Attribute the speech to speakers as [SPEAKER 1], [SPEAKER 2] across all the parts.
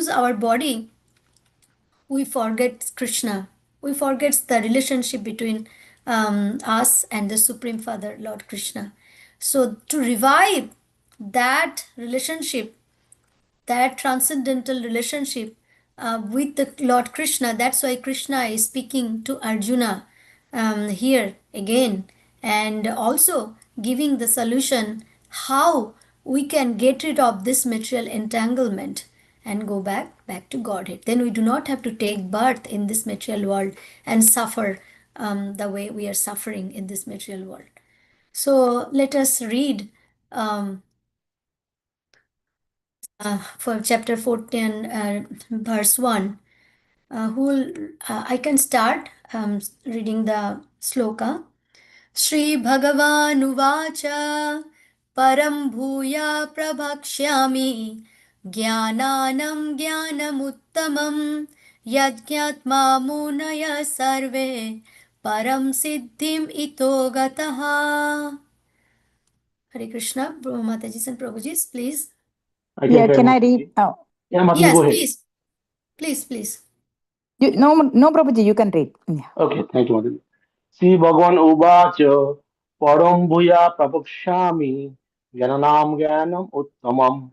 [SPEAKER 1] use our body, we forget Krishna. We forget the relationship between us and the Supreme Father, Lord Krishna. So, to revive that relationship, that transcendental relationship with the Lord Krishna, that's why Krishna is speaking to Arjuna here again, and also giving the solution how we can get rid of this material entanglement and go back to Godhead. Then we do not have to take birth in this material world and suffer the way we are suffering in this material world. So let us read for chapter 14, verse 1. I can start reading the sloka. Shri Bhagavanuvāca param bhūya prabhakshyami jnananam jnanamuttamam yajñatma munaya sarve param siddhim ito gataha. Hare Krishna. Mataji and Prabhuji, please.
[SPEAKER 2] Yeah, can I read? Oh.
[SPEAKER 3] Yeah, Mataji,
[SPEAKER 1] Yes,
[SPEAKER 3] go ahead.
[SPEAKER 1] please.
[SPEAKER 2] No, Prabhuji, you can read. Yeah.
[SPEAKER 3] Okay, thank you, Mataji. Sri Bhagavan Uvacha Param Bhuya Prabhakshami Jnanam Jnanam Uttamam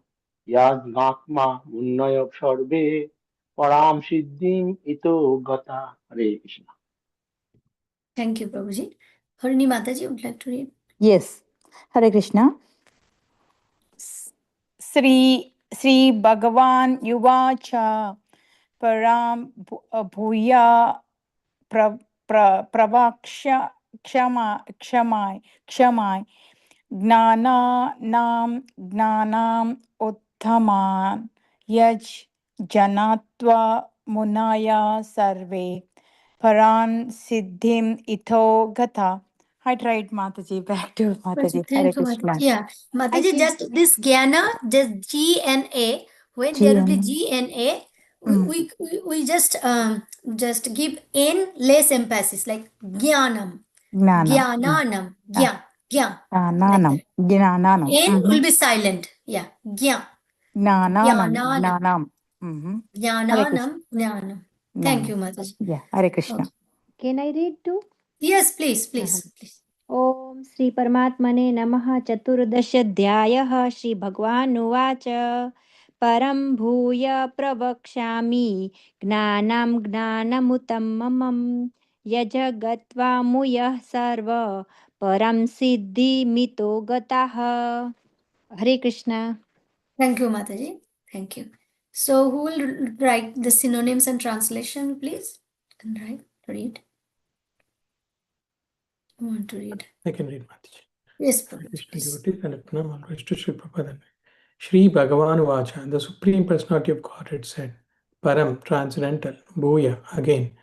[SPEAKER 3] Yajnatma Munnaya Sarve Param Siddhim Ito Gata. Hare Krishna.
[SPEAKER 1] Thank you, Prabhuji. Harini Mataji would like to read.
[SPEAKER 2] Yes. Hare Krishna. Sri Bhagavan Yuvacha Param Bhuya Pravaksha Kshamai Gnanam Utthaman Yaj Janatva Munaya Sarve Paran Siddhim Ito Gata. I tried, Mataji. Back to Mataji. Hare
[SPEAKER 1] Thank you,
[SPEAKER 2] Krishna.
[SPEAKER 1] Mataji. Yeah, Mataji, just this Jnana, just G and A. When
[SPEAKER 2] G
[SPEAKER 1] there will be
[SPEAKER 2] and-
[SPEAKER 1] G and A, we just give N less emphasis, like Jnanam, Jnananam, Jnana, Jnana.
[SPEAKER 2] Gnanam. Gnanam.
[SPEAKER 1] N will be silent. Yeah, Jnana.
[SPEAKER 2] Gnanam.
[SPEAKER 1] Jnananam.
[SPEAKER 2] Gnanam. Hare Krishna.
[SPEAKER 1] Jnananam, Jnanam. Thank you, Mataji.
[SPEAKER 2] Yeah, Hare Krishna.
[SPEAKER 1] Okay.
[SPEAKER 4] Can I read too?
[SPEAKER 1] Yes, please.
[SPEAKER 4] ॐ श्री परमात्मने नमः चतुर्दशाध्यायः श्री भगवानुवाच परं भूय प्रवक्ष्यामि ज्ञानमुत्तमं यजगत्वा मुयः सर्व परं सिद्धिमितो गताः. हरे Krishna.
[SPEAKER 1] Thank you, Mataji. Thank you. So, who will write the synonyms and translation, please? Can read. I want to read.
[SPEAKER 5] I can read, Mataji.
[SPEAKER 1] Yes,
[SPEAKER 5] Krishna
[SPEAKER 1] please.
[SPEAKER 5] devotees and Pranam and to Sri Prabhupada. Sri Bhagavan Vacha, the Supreme Personality of Godhead said, Param, transcendental, Bhuya, again,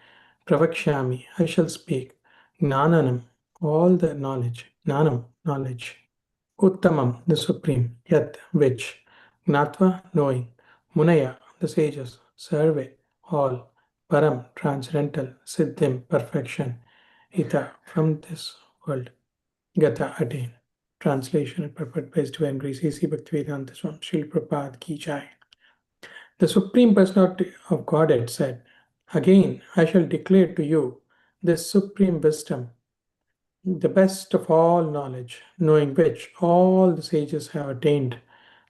[SPEAKER 5] Pravakshami, I shall speak, Gnananam, all the knowledge, Gnanam, knowledge, Uttamam, the Supreme, Yat, which, Gnatva, knowing, Munaya, the sages, Sarve, all, Param, transcendental, Siddhim, perfection, Ita, from this world, Gata, attain. Translation and purport by Divine Grace A.C. Bhaktivedanta Swami Srila Prabhupada Ki Jai. The Supreme Personality of Godhead said, Again, I shall declare to you this supreme wisdom, the best of all knowledge, knowing which all the sages have attained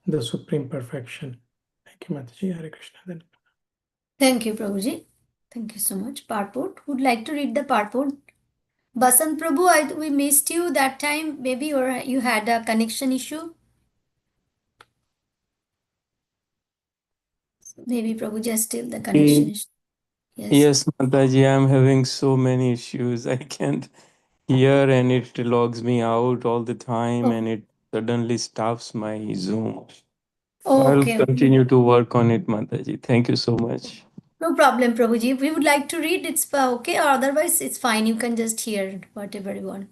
[SPEAKER 5] the supreme perfection. Thank you, Mataji. Hare Krishna.
[SPEAKER 1] Thank you, Prabhuji. Thank you so much. Purport. Would like to read the purport? Basant Prabhu, we missed you that time. Maybe you had a connection issue. Maybe Prabhuji has still the connection issue.
[SPEAKER 6] Yes, Mataji, I'm having so many issues. I can't hear and it logs me out all the time and it suddenly stops my Zoom. I'll continue to work on it, Mataji. Thank you so much.
[SPEAKER 1] No problem, Prabhuji. If you would like to read, it's okay, or otherwise it's fine. You can just hear whatever you want.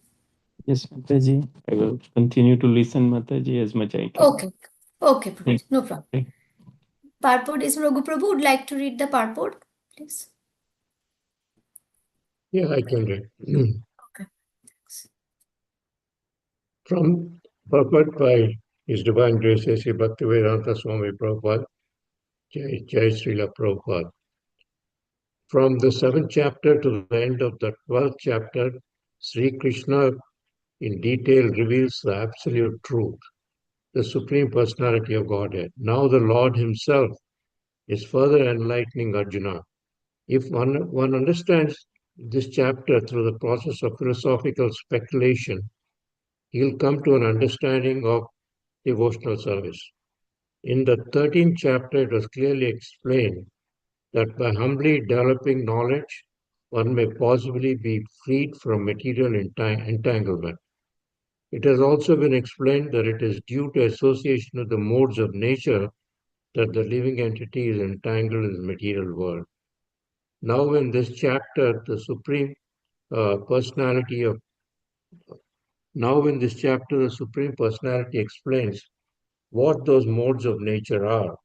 [SPEAKER 6] Yes, Mataji. I will continue to listen, Mataji, as much I can.
[SPEAKER 1] Okay, Prabhuji. No problem. Purport is Raghu Prabhu. Would like to read the purport, please?
[SPEAKER 7] Yeah, I can read.
[SPEAKER 1] Okay.
[SPEAKER 7] From purport by His Divine Grace A.C. Bhaktivedanta Swami Prabhupada, Jai Srila Prabhupada. From the 7th chapter to the end of the 12th chapter, Sri Krishna in detail reveals the absolute truth, the Supreme Personality of Godhead. Now the Lord Himself is further enlightening Arjuna. If one understands this chapter through the process of philosophical speculation, he'll come to an understanding of devotional service. In the 13th chapter, it was clearly explained that by humbly developing knowledge, one may possibly be freed from material entanglement. It has also been explained that it is due to association of the modes of nature that the living entity is entangled in the material world. Now, in this chapter, the Supreme Personality explains what those modes of nature are,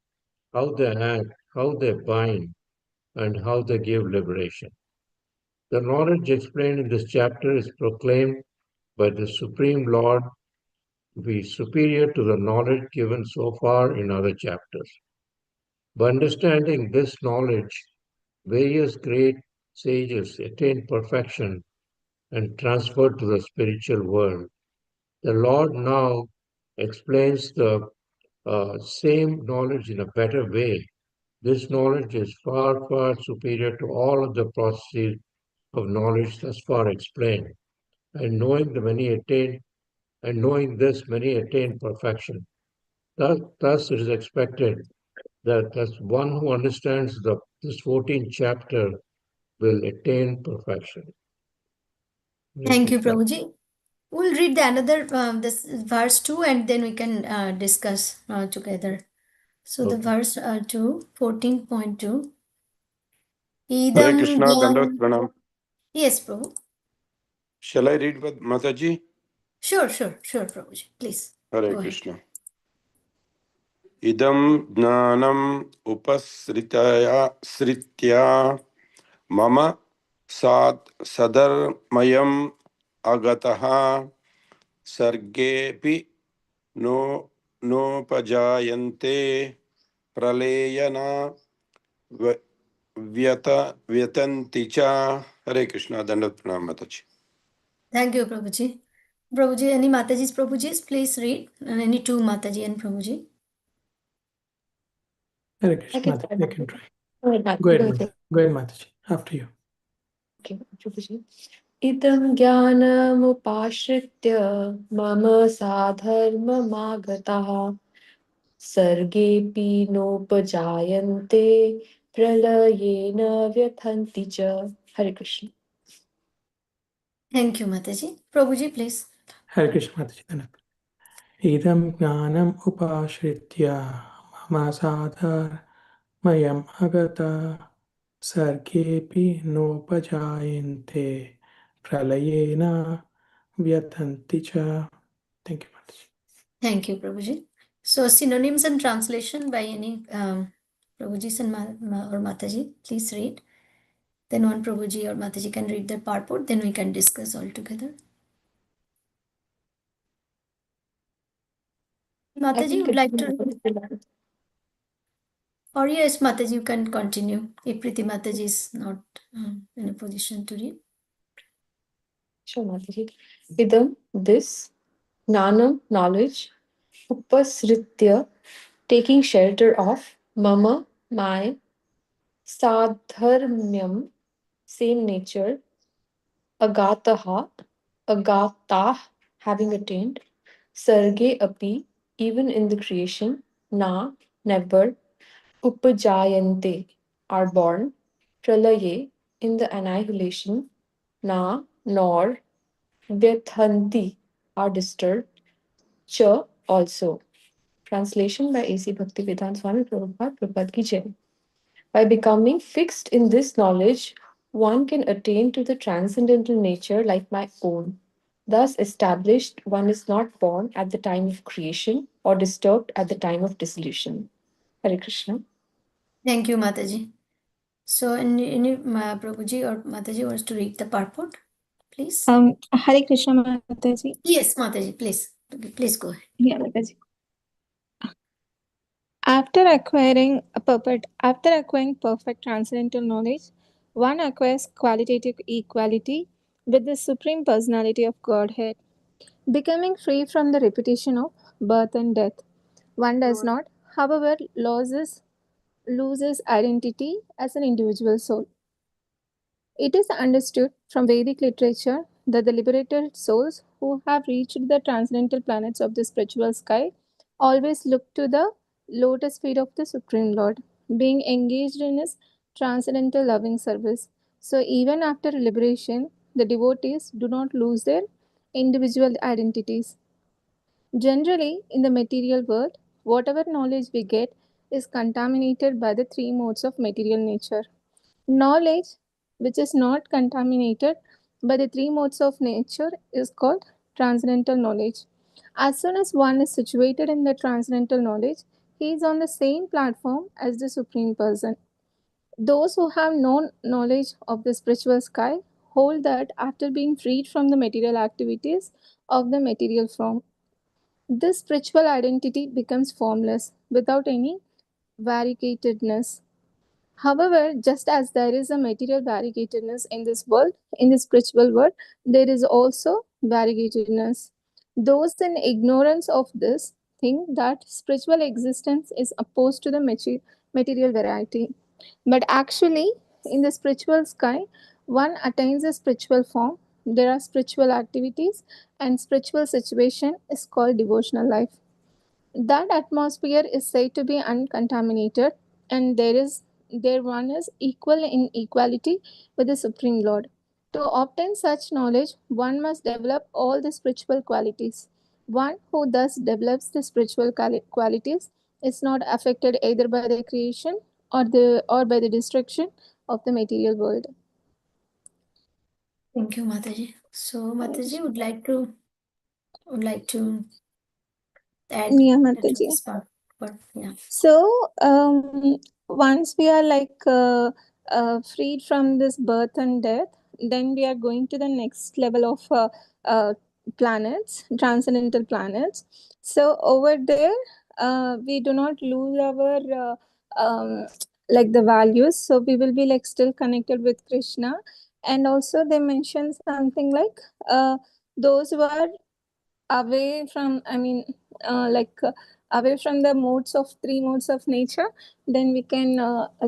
[SPEAKER 7] how they act, how they bind, and how they give liberation. The knowledge explained in this chapter is proclaimed by the Supreme Lord to be superior to the knowledge given so far in other chapters. By understanding this knowledge, various great sages attained perfection and transferred to the spiritual world. The Lord now explains the same knowledge in a better way. This knowledge is far, far superior to all of the processes of knowledge thus far explained. And knowing this, many attain perfection. Thus, it is expected that one who understands this 14th chapter will attain perfection.
[SPEAKER 1] Thank you, Prabhuji. We'll read the another this verse 2 and then we can discuss together. So the
[SPEAKER 7] Okay.
[SPEAKER 1] verse 2, 14.2.
[SPEAKER 8] Hare Krishna, Dandavat
[SPEAKER 1] Idam
[SPEAKER 8] Pranam.
[SPEAKER 1] Yes, Prabhu.
[SPEAKER 8] Shall I read with Mataji?
[SPEAKER 1] Sure, Prabhuji. Please.
[SPEAKER 8] Hare
[SPEAKER 1] Go ahead.
[SPEAKER 8] Krishna. Idam jnanam upasritya mama sadarmayam agataha sargepi nopajayante pralayana vyatanti cha. Hare Krishna, Dandavat Pranam, Mataji.
[SPEAKER 1] Thank you, Prabhuji. Prabhuji, any Mataji's Prabhujis, please read. And any two Mataji and Prabhuji.
[SPEAKER 5] Hare Krishna, Mataji, they can try.
[SPEAKER 4] Go ahead,
[SPEAKER 5] Go ahead, Mataji. After you.
[SPEAKER 4] Okay, Prabhuji. Idam jnanamupashritya mama sadharmamagataha sargepi nopajayante pralayena vyathanti cha. Hare Krishna.
[SPEAKER 1] Thank you, Mataji. Prabhuji, please.
[SPEAKER 5] Hare Krishna, Mataji. Idam jnanam upashritya mama sadharmayam agata sargepi nopajayante pralayena vyatanti cha. Thank you, Mataji.
[SPEAKER 1] Thank you, Prabhuji. So synonyms and translation by any Prabhuji or Mataji, please read. Then one Prabhuji or Mataji can read the purport, then we can discuss all together. Mataji, would like to read? Or yes, Mataji, you can continue if Priti Mataji is not in a position to read.
[SPEAKER 4] Sure, Mataji. Idam, this, Jnanam, knowledge, Upasritya, taking shelter of, Mama, my, Sadharmyam, same nature, Agataha, Agatah, having attained, Sarge api, even in the creation, Na, never, Upajayante, are born, Pralaye, in the annihilation, Na, nor, Vyathanti, are disturbed, Cha, also. Translation by A.C. Bhaktivedanta Swami Prabhupada, Prabhupada Ki Jai. By becoming fixed in this knowledge, one can attain to the transcendental nature like my own. Thus established, one is not born at the time of creation or disturbed at the time of dissolution. Hare Krishna.
[SPEAKER 1] Thank you, Mataji. So, any Prabhuji or Mataji wants to read the purport, please?
[SPEAKER 9] Hare Krishna, Mataji.
[SPEAKER 1] Yes, Mataji, please. Please go ahead.
[SPEAKER 9] Yeah, Mataji. After acquiring perfect transcendental knowledge, one acquires qualitative equality with the Supreme Personality of Godhead, becoming free from the repetition of birth and death. One does not, however, loses identity as an individual soul. It is understood from Vedic literature that the liberated souls who have reached the transcendental planets of the spiritual sky always look to the lotus feet of the Supreme Lord, being engaged in his transcendental loving service. So, even after liberation, the devotees do not lose their individual identities. Generally, in the material world, whatever knowledge we get is contaminated by the three modes of material nature. Knowledge, which is not contaminated by the three modes of nature, is called transcendental knowledge. As soon as one is situated in the transcendental knowledge, he is on the same platform as the Supreme Person. Those who have no knowledge of the spiritual sky hold that after being freed from the material activities of the material form, this spiritual identity becomes formless without any variegatedness. However, just as there is a material variegatedness in this world, in the spiritual world, there is also variegatedness. Those in ignorance of this think that spiritual existence is opposed to the material variety. But actually, in the spiritual sky, one attains a spiritual form. There are spiritual activities, and spiritual situation is called devotional life. That atmosphere is said to be uncontaminated, and there one is equal in equality with the Supreme Lord. To obtain such knowledge, one must develop all the spiritual qualities. One who thus develops the spiritual qualities is not affected either by the creation or by the destruction of the material world.
[SPEAKER 1] Thank you, Mataji. So, Mataji would like to add
[SPEAKER 9] Yeah,
[SPEAKER 1] to
[SPEAKER 9] Mataji.
[SPEAKER 1] this part. But yeah.
[SPEAKER 9] So, once we are freed from this birth and death, then we are going to the next level of planets, transcendental planets. So, over there, we do not lose our the values. So, we will be still connected with Krishna. And also, they mention something like those who are away from, away from the three modes of nature, then we can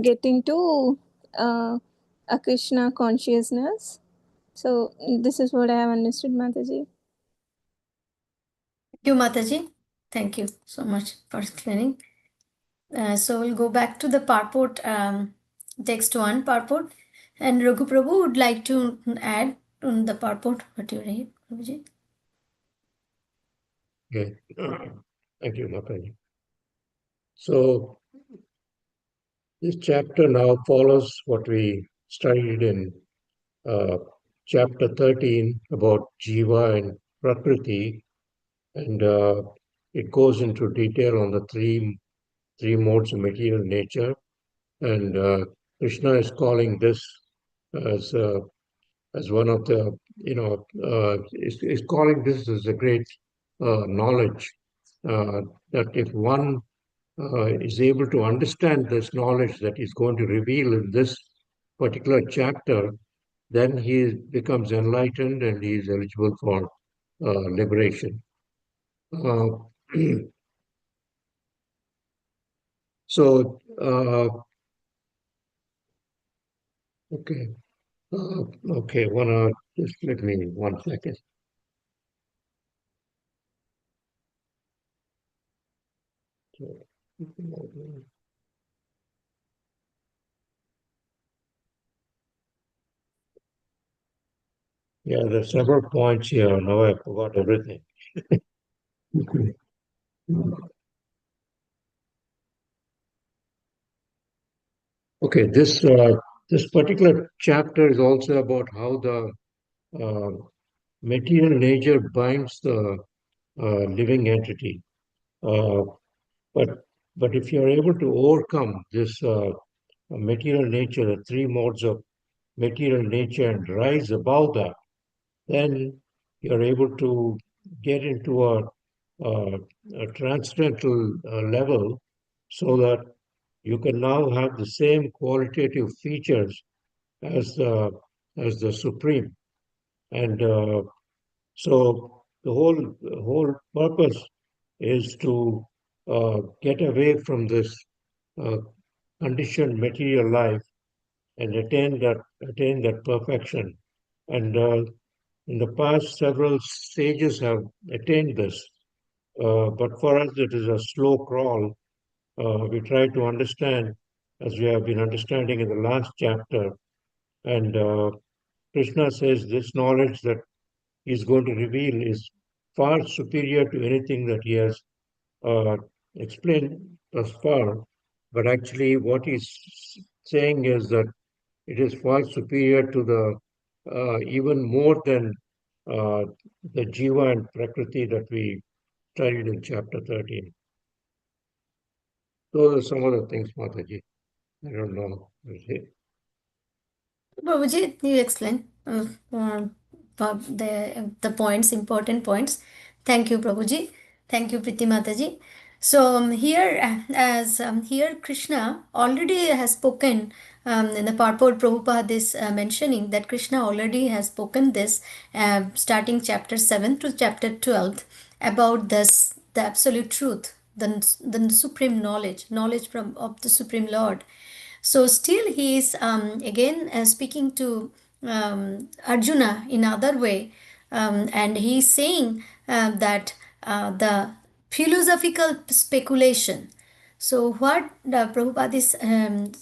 [SPEAKER 9] get into a Krishna consciousness. So this is what I have understood, Mataji.
[SPEAKER 1] Thank you, Mataji. Thank you so much for explaining. So we'll go back to the purport, text 1 purport, and Raghu Prabhu would like to add on the purport what you read, Prabhuji.
[SPEAKER 7] Okay. Thank you, Mataji. So this chapter now follows what we studied in chapter 13 about Jiva and Prakriti, and it goes into detail on the three modes of material nature. And Krishna is calling this as one of the, is calling this as a great knowledge, that if one is able to understand this knowledge that he's going to reveal in this particular chapter, then he becomes enlightened and he is eligible for liberation. So, okay. Okay, just let me 1 second. Yeah, there's several points here. Now I forgot everything. Okay, this particular chapter is also about how the material nature binds the living entity. But if you're able to overcome this material nature, the three modes of material nature, and rise above that, then you're able to get into a transcendental level so that you can now have the same qualitative features as the Supreme. And so the whole purpose is to get away from this uh, conditioned material life and attain that perfection. And in the past, several sages have attained this. But for us, it is a slow crawl. We try to understand, as we have been understanding in the last chapter. And Krishna says this knowledge that he's going to reveal is far superior to anything that he has uh, explained thus far. But actually, what he's saying is that it is far superior to the even more than uh, the Jiva and Prakriti that we studied in chapter 13. Those are some of the things, Mataji. I don't know.
[SPEAKER 1] Prabhuji, you explain the points, important points. Thank you, Prabhuji. Thank you, Priti Mataji. So here, here Krishna already has spoken in the purport. Prabhupada is mentioning that Krishna already has spoken this starting chapter 7 to chapter 12 about this, the absolute truth, the supreme knowledge of the Supreme Lord. So still he is again speaking to Arjuna in other way, and he is saying that the philosophical speculation. So what Prabhupada is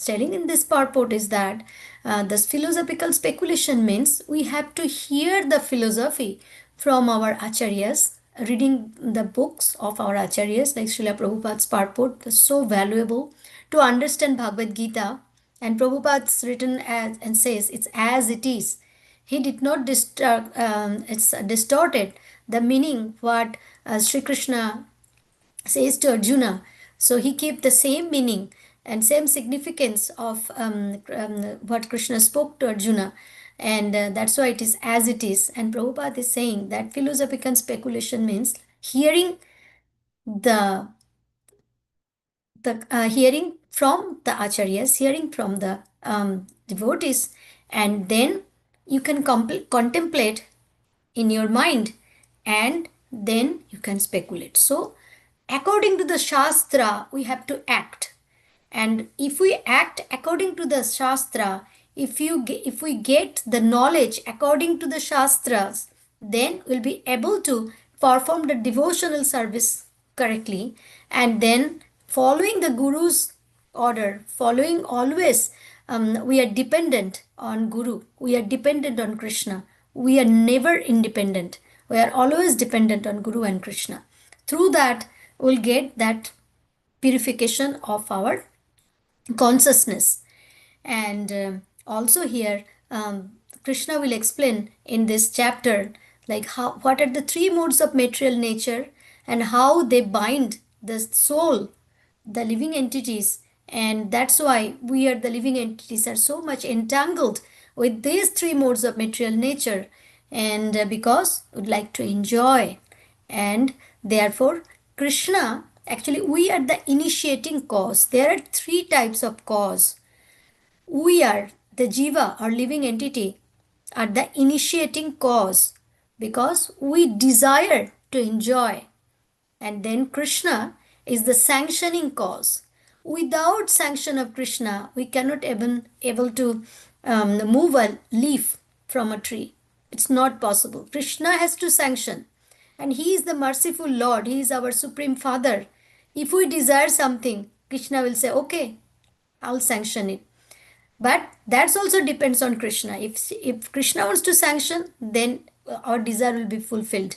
[SPEAKER 1] telling in this purport is that this philosophical speculation means we have to hear the philosophy from our acharyas, reading the books of our acharyas like Srila Prabhupada's purport is so valuable to understand Bhagavad Gita. And Prabhupada's written as and says it's as it is. He did not distorted the meaning what Sri Krishna says to Arjuna. So he kept the same meaning and same significance of what Krishna spoke to Arjuna. And that's why it is as it is. And Prabhupada is saying that philosophical speculation means hearing hearing from the acharyas, hearing from the devotees, and then you can contemplate in your mind, and then you can speculate. So according to the Shastra, we have to act. And if we act according to the Shastra, if we get the knowledge according to the Shastras, then we'll be able to perform the devotional service correctly. And then following the Guru's order, following always, we are dependent on Guru. We are dependent on Krishna. We are never independent. We are always dependent on Guru and Krishna. Through that, we'll get that purification of our consciousness. And also here Krishna will explain in this chapter like what are the three modes of material nature and how they bind the soul, the living entities. And that's why we are the living entities are so much entangled with these three modes of material nature, and because would like to enjoy. And therefore Krishna, actually we are the initiating cause. There are three types of cause. We are the jiva or living entity are the initiating cause because we desire to enjoy. And then Krishna is the sanctioning cause. Without sanction of Krishna, we cannot even able to move a leaf from a tree. It's not possible. Krishna has to sanction. And he is the merciful Lord. He is our Supreme Father. If we desire something, Krishna will say, okay, I'll sanction it. But that's also depends on Krishna. If Krishna wants to sanction, then our desire will be fulfilled.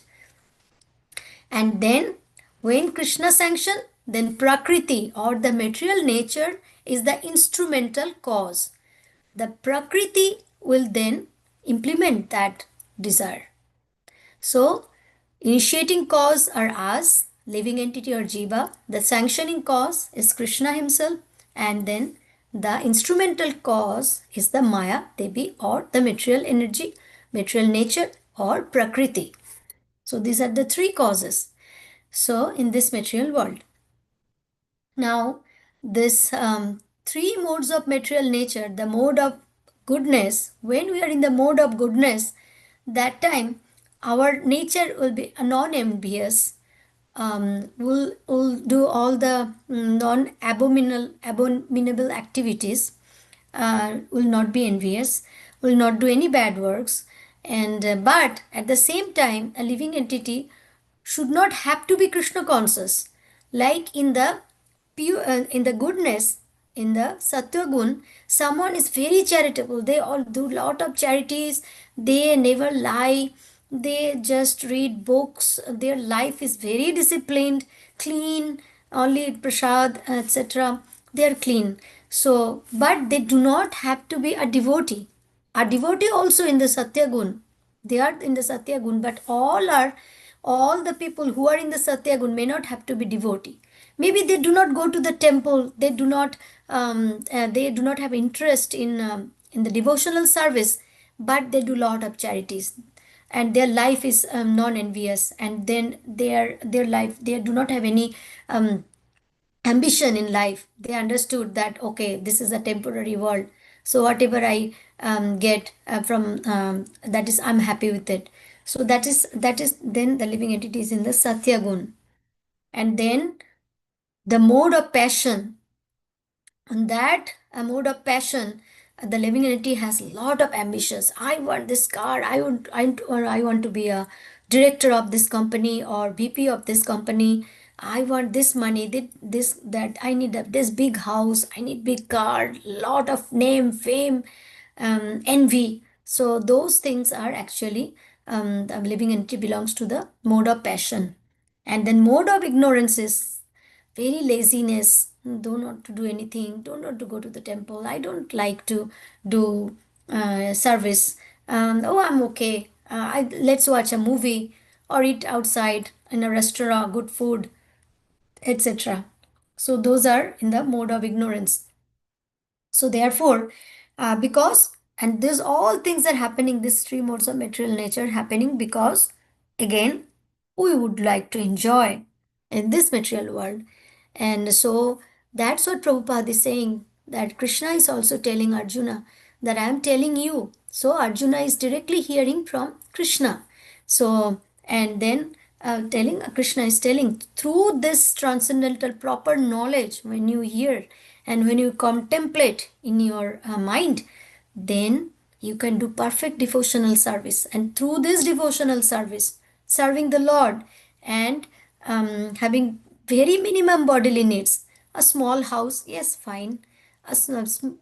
[SPEAKER 1] And then when Krishna sanction, then Prakriti or the material nature is the instrumental cause. The Prakriti will then implement that desire. So initiating cause are us, living entity or jiva. The sanctioning cause is Krishna himself, and then the instrumental cause is the Maya Devi or the material energy, material nature or Prakriti. So these are the three causes. So in this material world. Now this three modes of material nature, the mode of goodness, when we are in the mode of goodness, that time our nature will be non-envious, will do all the abominable activities, will not be envious, will not do any bad works, and but at the same time, a living entity should not have to be Krishna conscious, like in the pure, in the goodness, in the Satya Gun, someone is very charitable. They all do lot of charities. They never lie. They just read books. Their life is very disciplined, clean. Only prasad, etc. They are clean. So, but they do not have to be a devotee. A devotee also in the Satya Gun. They are in the Satya Gun, but all the people who are in the Satya Gun may not have to be devotee. Maybe they do not go to the temple. They do not have interest in the devotional service, but they do lot of charities, and their life is non-envious. And then their life, they do not have any ambition in life. They understood that okay, this is a temporary world, so whatever I get from that is, I'm happy with it. So that is then the living entity is in the Satya Gun. And then the mode of passion, and that a mode of passion, the living entity has a lot of ambitions. I want this car. I want to be a director of this company or VP of this company. I want this money, that I need this big house. I need big car, lot of name, fame, envy. So those things are actually the living entity belongs to the mode of passion. And then mode of ignorance is very laziness, don't want to do anything, don't want to go to the temple, I don't like to do service, oh I'm okay, let's watch a movie or eat outside in a restaurant, good food, etc. So those are in the mode of ignorance. So therefore, because, and these all things are happening, these three modes of material nature happening because, again, we would like to enjoy in this material world. And so that's what Prabhupada is saying, that Krishna is also telling Arjuna that I am telling you. So Arjuna is directly hearing from Krishna. So, and then Krishna is telling, through this transcendental proper knowledge, when you hear and when you contemplate in your mind, then you can do perfect devotional service. And through this devotional service, serving the Lord and having very minimum bodily needs, a small house, yes, fine.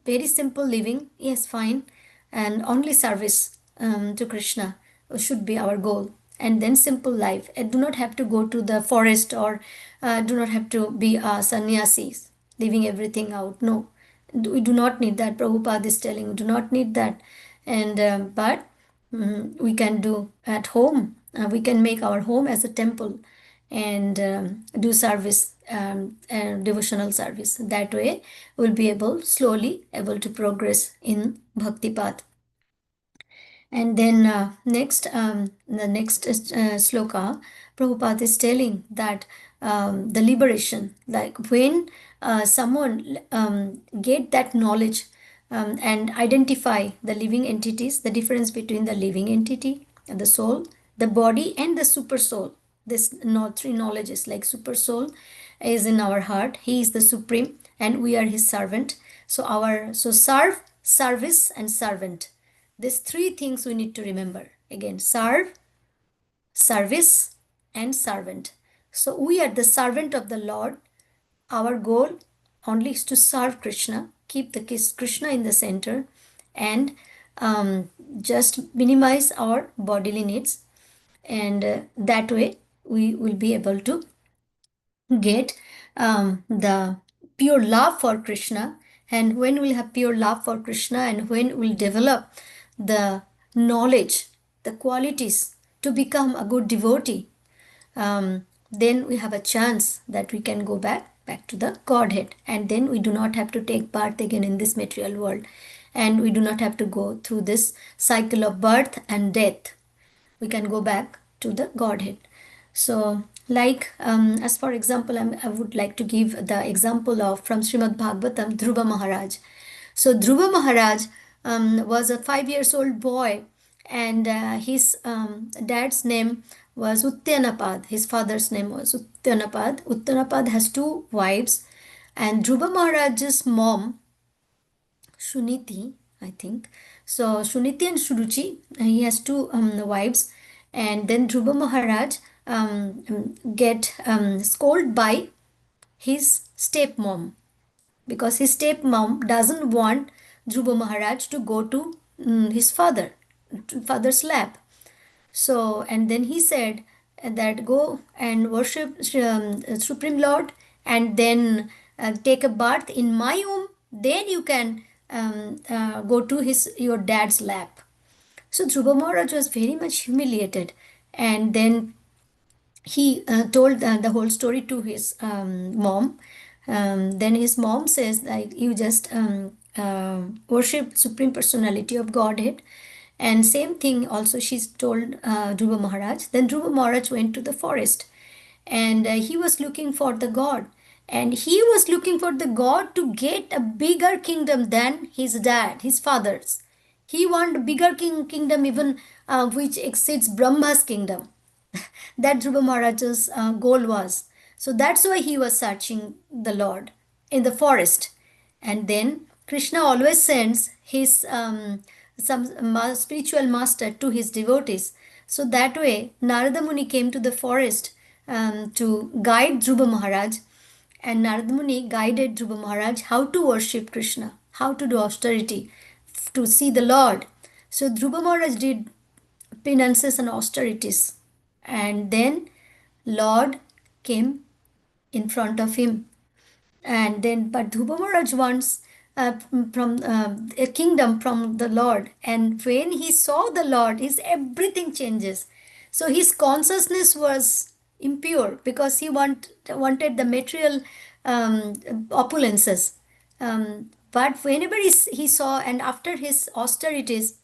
[SPEAKER 1] Very simple living, yes, fine. And only service to Krishna should be our goal. And then simple life. And do not have to go to the forest or do not have to be sannyasis, leaving everything out. No, we do not need that. Prabhupada is telling, we do not need that. And but we can do at home. We can make our home as a temple and do service, devotional service. That way, we'll be slowly able to progress in bhakti path. And then the next sloka, Prabhupada is telling that the liberation, like when someone get that knowledge and identify the living entities, the difference between the living entity, the soul, the body, and the super soul. This three knowledges, like super soul is in our heart. He is the supreme, and we are his servant. So serve, service, and servant. These three things we need to remember. Again, serve, service, and servant. So we are the servant of the Lord. Our goal only is to serve Krishna, keep the Krishna in the center, and just minimize our bodily needs. And that way we will be able to get the pure love for Krishna. And when we'll have pure love for Krishna, and when we'll develop the knowledge, the qualities to become a good devotee, then we have a chance that we can go back to the Godhead. And then we do not have to take birth again in this material world. And we do not have to go through this cycle of birth and death. We can go back to the Godhead. So Like, as for example, I would like to give the example of from Srimad Bhagavatam, Dhruva Maharaj. So Dhruva Maharaj was a 5 years old boy, and his dad's name was Uttanapad. His father's name was Uttanapad. Uttanapad has two wives, and Dhruva Maharaj's mom, Shuniti, I think. So Shuniti and Shuruchi, he has two wives, and then Dhruva Maharaj get scolded by his stepmom, because his stepmom doesn't want Dhruva Maharaj to go to his father's lap. So, and then he said that go and worship Supreme Lord, and then take a bath in my home, then you can go to your dad's lap. So Dhruva Maharaj was very much humiliated, and then he told the whole story to his mom. Then his mom says, like, you just worship Supreme Personality of Godhead. And same thing also she's told Dhruva Maharaj. Then Dhruva Maharaj went to the forest, and he was looking for the god. And he was looking for the god to get a bigger kingdom than his dad, his father's. He wanted a bigger kingdom, even which exceeds Brahma's kingdom. That Dhruva Maharaj's goal was. So that's why he was searching the Lord in the forest. And then Krishna always sends his some spiritual master to his devotees. So that way Narada Muni came to the forest to guide Dhruva Maharaj, and Narada Muni guided Dhruva Maharaj how to worship Krishna, how to do austerity, to see the Lord. So Dhruva Maharaj did penances and austerities, and then Lord came in front of him. And then, but Dhruva Maharaj wants from a kingdom from the Lord, and when he saw the Lord, his everything changes. So his consciousness was impure because he wanted the material opulences. But whenever he saw, and after his austerities,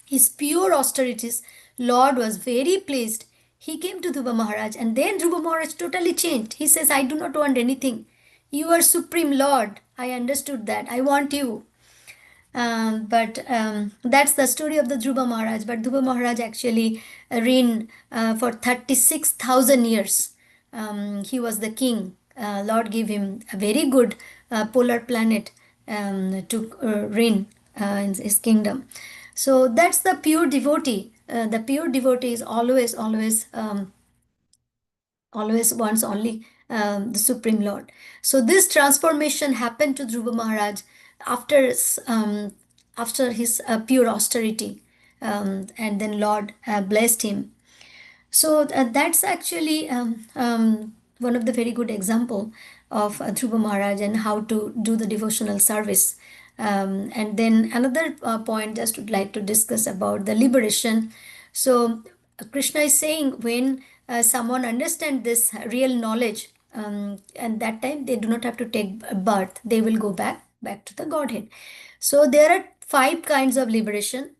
[SPEAKER 1] his pure austerities, Lord was very pleased. He came to Dhruva Maharaj, and then Dhruva Maharaj totally changed. He says, I do not want anything. You are Supreme Lord. I understood that. I want you. But that's the story of the Dhruva Maharaj. But Dhruva Maharaj actually reigned for 36,000 years. He was the king. Lord gave him a very good polar planet to reign in his kingdom. So that's the pure devotee. The pure devotee is always wants only the Supreme Lord. So this transformation happened to Dhruva Maharaj after his pure austerity, and then Lord blessed him. So that's actually one of the very good example of Dhruva Maharaj and how to do the devotional service. And then another point just would like to discuss about the liberation. So Krishna is saying when someone understands this real knowledge, and that time they do not have to take birth, they will go back to the Godhead. So there are 5 kinds of liberation.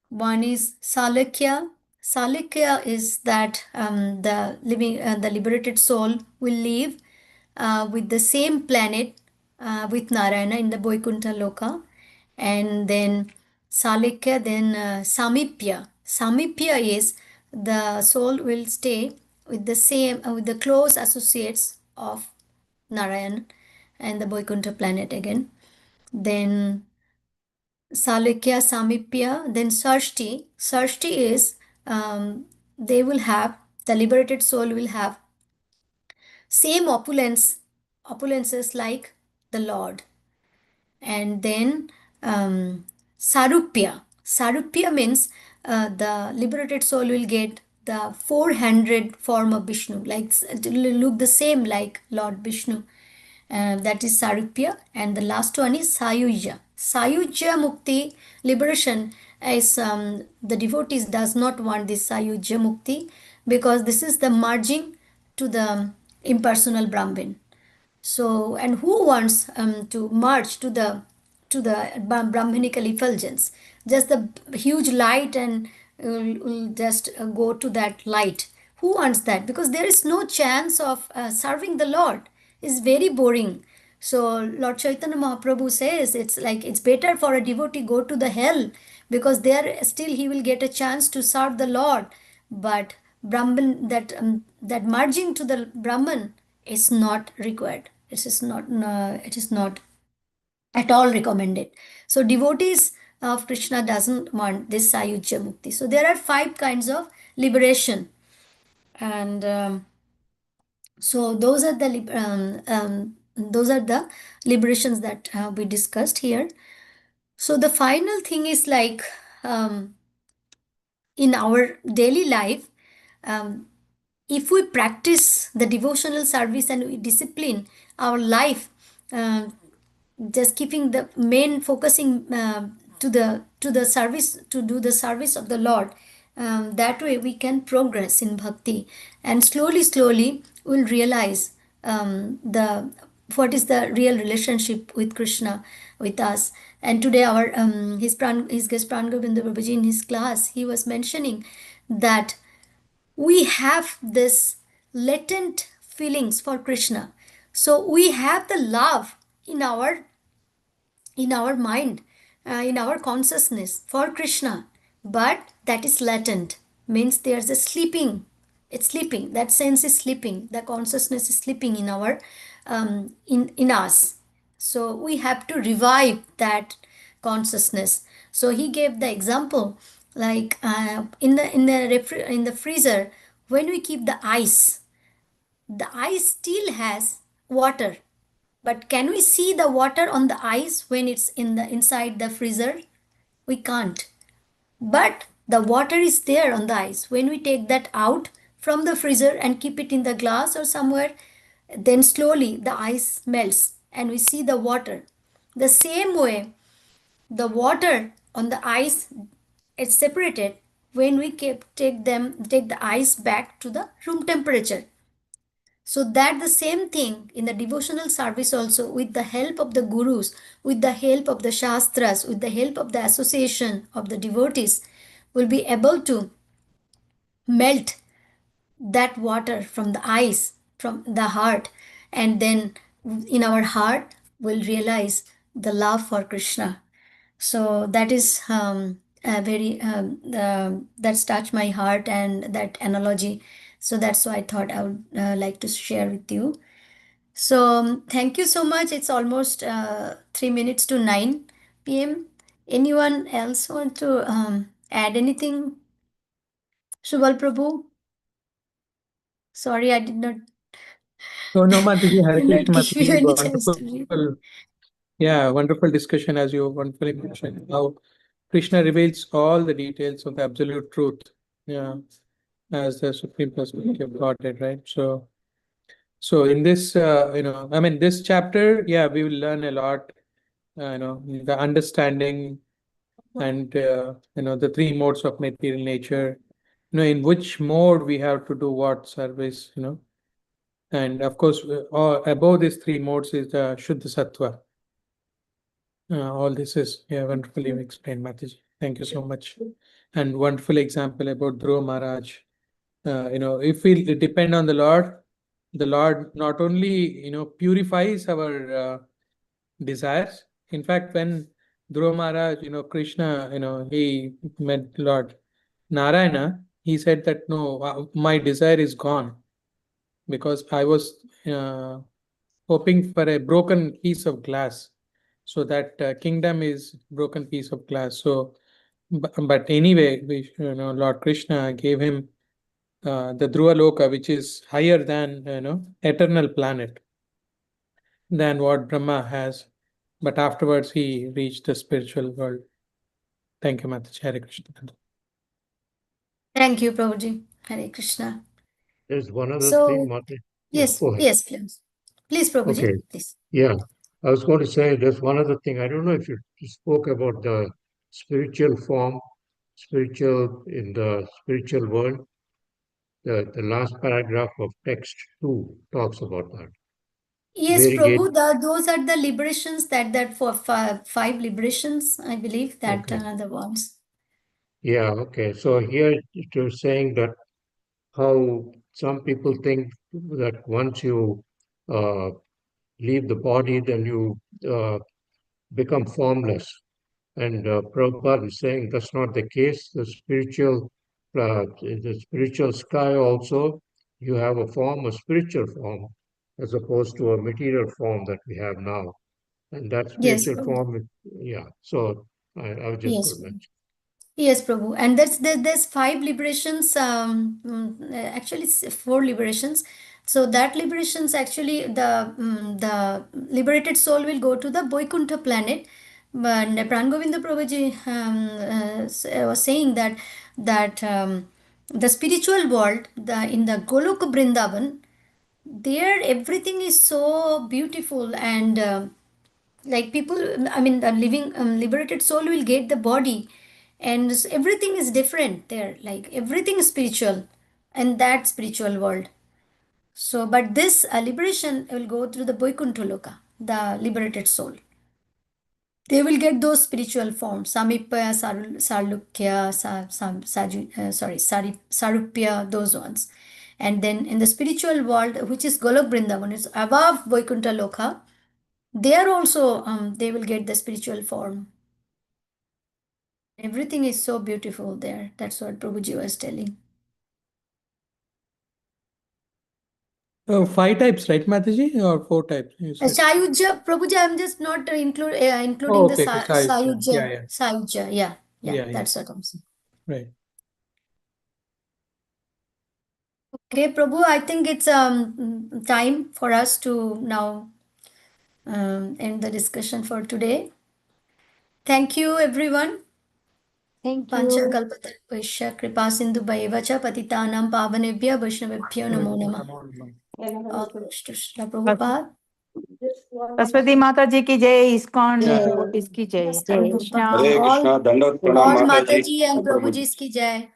[SPEAKER 1] One is Salakya. Salakya is that the liberated soul will live with the same planet with Narayana in the Vaikuntha Loka. And then Salakya, then Samipya. Samipya is the soul will stay with the same with the close associates of Narayan and the Vaikuntha planet again. Then Salakya, Samipya, then Sarshti. Sarshti is they will have, the liberated soul will have same opulences like the Lord. And then Sarupya. Sarupya means the liberated soul will get the 400 form of Vishnu, like it will look the same like Lord Vishnu. That is Sarupya. And the last one is Sayuja. Sayuja Mukti, liberation, is the devotees does not want this Sayuja Mukti, because this is the merging to the impersonal Brahman. So, and who wants to merge to the Brahmanical effulgence? Just the huge light, and will just go to that light. who wants that? Because there is no chance of serving the Lord. It's very boring. So Lord Chaitanya Mahaprabhu says it's like it's better for a devotee go to the hell, because there still he will get a chance to serve the Lord. But Brahman, that merging to the Brahman is not required. It is not at all recommended. So devotees of Krishna doesn't want this Sayujya Mukti. So there are 5 kinds of liberation, and so those are the liberations that we discussed here. So the final thing is like in our daily life, if we practice the devotional service and we discipline our life, just keeping the main focusing to the service, to do the service of the Lord, that way we can progress in bhakti, and slowly we'll realize the what is the real relationship with Krishna with us. And today our his guest Pran Govinda Babaji in his class, he was mentioning that we have this latent feelings for Krishna. So we have the love in our mind, in our consciousness for Krishna, but that is latent, means there's a sleeping. It's sleeping. That sense is sleeping. The consciousness is sleeping in our in us. So we have to revive that consciousness. So he gave the example like in the freezer, when we keep the ice still has water, but can we see the water on the ice when it's inside the freezer? We can't. But the water is there on the ice. When we take that out from the freezer and keep it in the glass or somewhere, then slowly the ice melts and we see the water. The same way, the water on the ice is separated when we take the ice back to the room temperature. So that the same thing in the devotional service also, with the help of the gurus, with the help of the shastras, with the help of the association of the devotees, will be able to melt that water from the ice, from the heart, and then in our heart we'll realize the love for Krishna. So that is a very that's touched my heart, and that analogy. So that's why I thought I would like to share with you. So thank you so much. It's almost 3 minutes to 9 p.m. Anyone else want to add anything? Subal Prabhu? Sorry, I did not,
[SPEAKER 5] So no, Mataji, Hare
[SPEAKER 1] did not
[SPEAKER 5] Krishna,
[SPEAKER 1] give you
[SPEAKER 5] Mataji,
[SPEAKER 1] any chance to read.
[SPEAKER 5] wonderful. Yeah, wonderful discussion, as you wonderfully mentioned, how Krishna reveals all the details of the absolute truth, yeah, as the supreme personality of Godhead, right? So in this, I mean, this chapter, yeah, we will learn a lot, the understanding and, the 3 modes of material nature, in which mode we have to do what service, and of course, above these 3 modes is the Shuddha Sattva. All this is wonderfully explained, Mataji. Thank you so much. And wonderful example about Dhruva Maharaj. If we depend on the Lord not only purifies our desires. In fact, when Dhruva Maharaj, Krishna, he met Lord Narayana, he said that no, my desire is gone, because I was hoping for a broken piece of glass. So that kingdom is broken piece of glass. So, but anyway, Lord Krishna gave him the Dhruva Loka, which is higher than eternal planet than what Brahma has. But afterwards, he reached the spiritual world. Thank you, Mataji. Hare Krishna.
[SPEAKER 1] Thank you, Prabhuji. Hare Krishna.
[SPEAKER 7] There's one other
[SPEAKER 1] So,
[SPEAKER 7] thing, Mataji.
[SPEAKER 1] yes,
[SPEAKER 7] Go ahead.
[SPEAKER 1] yes, please. Please, Prabhuji,
[SPEAKER 7] Okay.
[SPEAKER 1] please.
[SPEAKER 7] Yeah, I was going to say there's one other thing. I don't know if you spoke about the spiritual form, spiritual in the spiritual world. The last paragraph of text 2 talks about that.
[SPEAKER 1] Yes,
[SPEAKER 7] Where he gave,
[SPEAKER 1] Prabhu, those are the liberations that for 5 liberations, I believe that
[SPEAKER 7] okay.
[SPEAKER 1] the ones.
[SPEAKER 7] Yeah, okay. So here it was saying that how some people think that once you leave the body, then you become formless. And Prabhupada is saying that's not the case. The spiritual sky also, you have a form, a spiritual form, as opposed to a material form that we have now. And that
[SPEAKER 1] Yes,
[SPEAKER 7] spiritual
[SPEAKER 1] Prabhu.
[SPEAKER 7] form, yeah. So I was just
[SPEAKER 1] Yes,
[SPEAKER 7] going to
[SPEAKER 1] Prabhu.
[SPEAKER 7] mention.
[SPEAKER 1] Yes, Prabhu. And there's 5 liberations, actually 4 liberations. So that liberations actually the liberated soul will go to the Vaikuntha planet. But Pran Govinda Prabhuji was saying that the spiritual world, in the Goloka Brindavan, there everything is so beautiful and like people, I mean the living liberated soul will get the body and everything is different there, like everything is spiritual in that spiritual world. So but this liberation will go through the Vaikuntha Loka, the liberated soul. They will get those spiritual forms, Samipya, Sarlukya, Sarupya, those ones. And then in the spiritual world, which is Golok Vrindavan, it's above Vaikuntha Loka, there also they will get the spiritual form. Everything is so beautiful there. That's what Prabhuji was telling.
[SPEAKER 5] 5 types, right, Mataji, or 4 types? You said.
[SPEAKER 1] Sayujya, Prabhuji, I'm just not including
[SPEAKER 5] Oh,
[SPEAKER 1] the
[SPEAKER 5] okay, Sayujya. Yeah, yeah.
[SPEAKER 1] Sayujya.
[SPEAKER 5] Yeah, yeah.
[SPEAKER 1] That's what I'm saying.
[SPEAKER 5] Right.
[SPEAKER 1] Okay, Prabhu, I think it's time for us to now end the discussion for today. Thank you, everyone.
[SPEAKER 2] Thank you.
[SPEAKER 1] Panchakalpatarupasya kripa sindhu bhaivacha patitanam pavanebhya vaishnavebhyo namo namah. All glories to Srila Prabhupada.
[SPEAKER 2] Saraswati माता जी की जय, ISKCON devotees की जय, हरे Krishna.
[SPEAKER 8] Hare Krishna, Dandavat Pranam
[SPEAKER 1] All
[SPEAKER 8] Mataji.
[SPEAKER 1] Mataji and Prabhuji's ki jai.